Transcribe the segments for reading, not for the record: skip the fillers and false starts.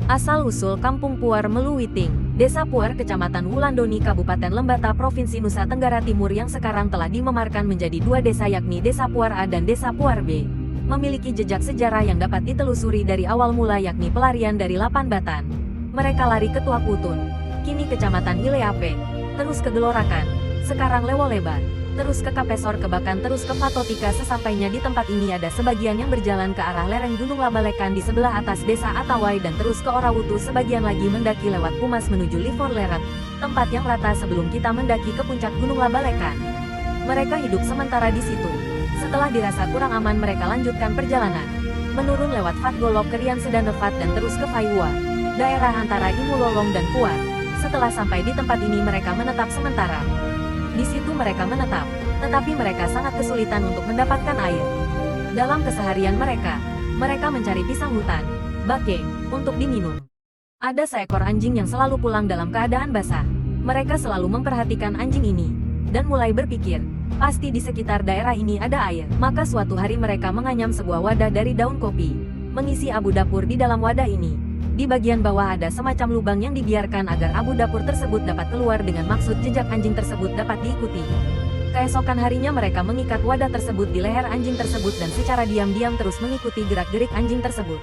Asal-usul Kampung Puar Meluwiting, Desa Puar Kecamatan Wulandoni Kabupaten Lembata Provinsi Nusa Tenggara Timur yang sekarang telah dimemarkan menjadi dua desa yakni Desa Puar A dan Desa Puar B. Memiliki jejak sejarah yang dapat ditelusuri dari awal mula yakni pelarian dari Lapan Batan. Mereka lari ke Tuak Utun, kini Kecamatan Ileape, terus ke Gelorakan, sekarang Lewolebar, terus ke Kapesor Kebakan terus ke Patotika. Sesampainya di tempat ini ada sebagian yang berjalan ke arah lereng Gunung Labalekan di sebelah atas Desa Atawai dan terus ke Orawutu, sebagian lagi mendaki lewat Pumas menuju Lifor Leret, tempat yang rata sebelum kita mendaki ke puncak Gunung Labalekan. Mereka hidup sementara di situ. Setelah dirasa kurang aman mereka lanjutkan perjalanan, menurun lewat Fatgolok ke Rian Sedanefat dan terus ke Faiwa, daerah antara Imulolong dan Puar. Setelah sampai di tempat ini mereka menetap sementara. Di situ mereka menetap, tetapi mereka sangat kesulitan untuk mendapatkan air. Dalam keseharian mereka mencari pisang hutan, bake, untuk diminum. Ada seekor anjing yang selalu pulang dalam keadaan basah. Mereka selalu memperhatikan anjing ini, dan mulai berpikir, pasti di sekitar daerah ini ada air. Maka suatu hari mereka menganyam sebuah wadah dari daun kopi, mengisi abu dapur di dalam wadah ini. Di bagian bawah ada semacam lubang yang dibiarkan agar abu dapur tersebut dapat keluar dengan maksud jejak anjing tersebut dapat diikuti. Keesokan harinya mereka mengikat wadah tersebut di leher anjing tersebut dan secara diam-diam terus mengikuti gerak-gerik anjing tersebut.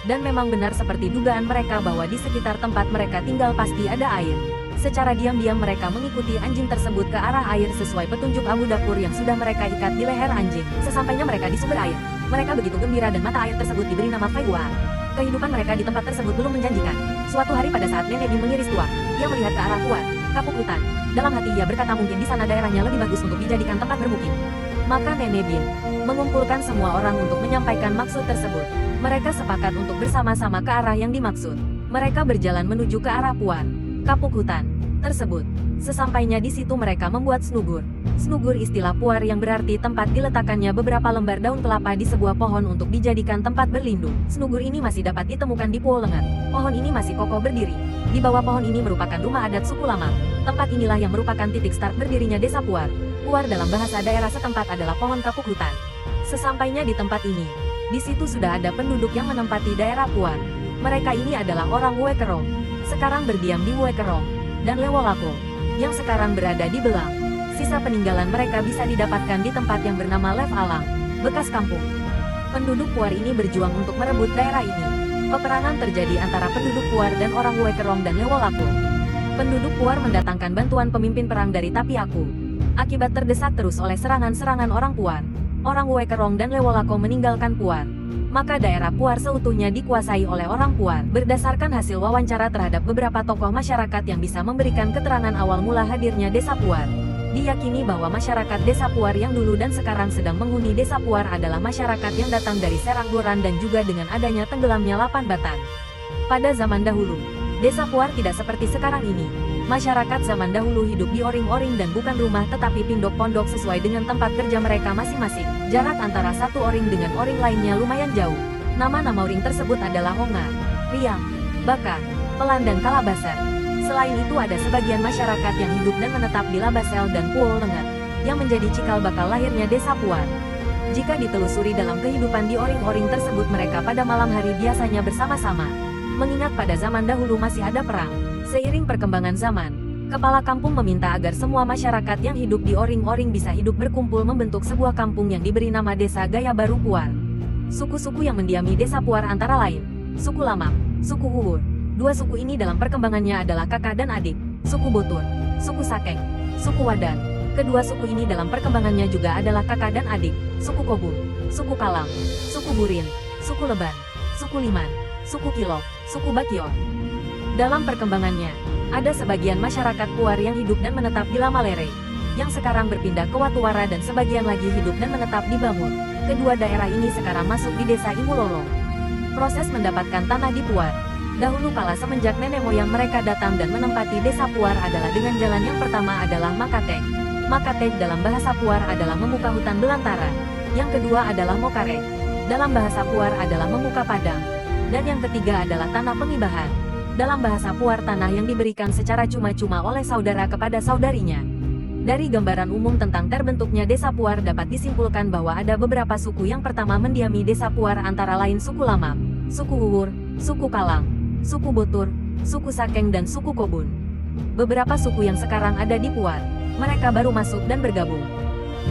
Dan memang benar seperti dugaan mereka bahwa di sekitar tempat mereka tinggal pasti ada air. Secara diam-diam mereka mengikuti anjing tersebut ke arah air sesuai petunjuk abu dapur yang sudah mereka ikat di leher anjing. Sesampainya mereka di sumber air, mereka begitu gembira dan mata air tersebut diberi nama Faiwa. Kehidupan mereka di tempat tersebut belum menjanjikan. Suatu hari pada saat Nenek Bim mengiris tuak, ia melihat ke arah Puar, kapuk hutan. Dalam hati ia berkata mungkin di sana daerahnya lebih bagus untuk dijadikan tempat bermukim. Maka Nenek Bim mengumpulkan semua orang untuk menyampaikan maksud tersebut. Mereka sepakat untuk bersama-sama ke arah yang dimaksud. Mereka berjalan menuju ke arah Puar, kapuk hutan tersebut. Sesampainya di situ mereka membuat snugur. Snugur istilah Puar yang berarti tempat diletakkannya beberapa lembar daun kelapa di sebuah pohon untuk dijadikan tempat berlindung. Snugur ini masih dapat ditemukan di Pulau Lengat. Pohon ini masih kokoh berdiri. Di bawah pohon ini merupakan rumah adat suku Lamang. Tempat inilah yang merupakan titik start berdirinya Desa Puar. Puar dalam bahasa daerah setempat adalah pohon kapuk hutan. Sesampainya di tempat ini, di situ sudah ada penduduk yang menempati daerah Puar. Mereka ini adalah orang Wekerong. Sekarang berdiam di Wekerong dan Lewolako, yang sekarang berada di Belang. Sisa peninggalan mereka bisa didapatkan di tempat yang bernama Lev Alang, bekas kampung. Penduduk Puar ini berjuang untuk merebut daerah ini. Peperangan terjadi antara penduduk Puar dan orang Wekerong dan Lewolako. Penduduk Puar mendatangkan bantuan pemimpin perang dari Tapiaku. Akibat terdesak terus oleh serangan-serangan orang Puar, orang Wekerong dan Lewolako meninggalkan Puar. Maka daerah Puar seutuhnya dikuasai oleh orang Puar. Berdasarkan hasil wawancara terhadap beberapa tokoh masyarakat yang bisa memberikan keterangan awal mula hadirnya Desa Puar, diyakini bahwa masyarakat Desa Puar yang dulu dan sekarang sedang menghuni Desa Puar adalah masyarakat yang datang dari Seranggoran dan juga dengan adanya tenggelamnya Lapan Batan. Pada zaman dahulu, Desa Puar tidak seperti sekarang ini. Masyarakat zaman dahulu hidup di oring-oring dan bukan rumah tetapi pondok-pondok sesuai dengan tempat kerja mereka masing-masing. Jarak antara satu oring dengan oring lainnya lumayan jauh. Nama-nama oring tersebut adalah Ongar, Riang, Baka, Pelan dan Kalabasar. Selain itu ada sebagian masyarakat yang hidup dan menetap di Labasel dan Pulau Lengat, yang menjadi cikal bakal lahirnya Desa Puar. Jika ditelusuri dalam kehidupan di oring-oring tersebut mereka pada malam hari biasanya bersama-sama. Mengingat pada zaman dahulu masih ada perang. Seiring perkembangan zaman, kepala kampung meminta agar semua masyarakat yang hidup di oring-oring bisa hidup berkumpul membentuk sebuah kampung yang diberi nama Desa Gaya Baru Puar. Suku-suku yang mendiami Desa Puar antara lain, suku Lamang, suku Uwur. Dua suku ini dalam perkembangannya adalah kakak dan adik, suku Botur, suku Sakeng, suku Wadan. Kedua suku ini dalam perkembangannya juga adalah kakak dan adik, suku Kobun, suku Kalang, suku Burin, suku Leban, suku Liman, suku Kilok, suku Bakior. Dalam perkembangannya, ada sebagian masyarakat Puar yang hidup dan menetap di Lamalere, yang sekarang berpindah ke Watuwara dan sebagian lagi hidup dan menetap di Bamur. Kedua daerah ini sekarang masuk di Desa Imulolong. Proses mendapatkan tanah di Puar, dahulu kala semenjak nenek moyang mereka datang dan menempati Desa Puar adalah dengan jalan yang pertama adalah Makatek. Makatek dalam bahasa Puar adalah membuka hutan belantara. Yang kedua adalah Mokarek. Dalam bahasa Puar adalah membuka padang. Dan yang ketiga adalah tanah pengibahan. Dalam bahasa Puar, tanah yang diberikan secara cuma-cuma oleh saudara kepada saudarinya. Dari gambaran umum tentang terbentuknya desa Puar dapat disimpulkan bahwa ada beberapa suku yang pertama mendiami desa Puar, antara lain suku Lamak, suku Wuwur, suku Kalang, suku Botur, suku Sakeng dan suku Kobun. Beberapa suku yang sekarang ada di Puar, mereka baru masuk dan bergabung.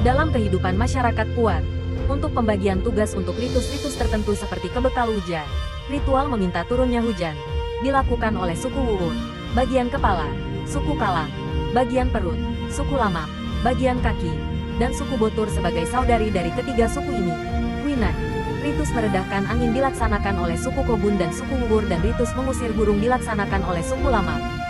Dalam kehidupan masyarakat Puar, untuk pembagian tugas untuk ritus-ritus tertentu seperti kebekal hujan, ritual meminta turunnya hujan, dilakukan oleh suku Wuwur, bagian kepala, suku Kalang, bagian perut, suku Lamak, bagian kaki, dan suku Botur sebagai saudari dari ketiga suku ini. Winan, ritus meredahkan angin dilaksanakan oleh suku Kobun dan suku Wuwur, dan ritus mengusir burung dilaksanakan oleh suku Lamak.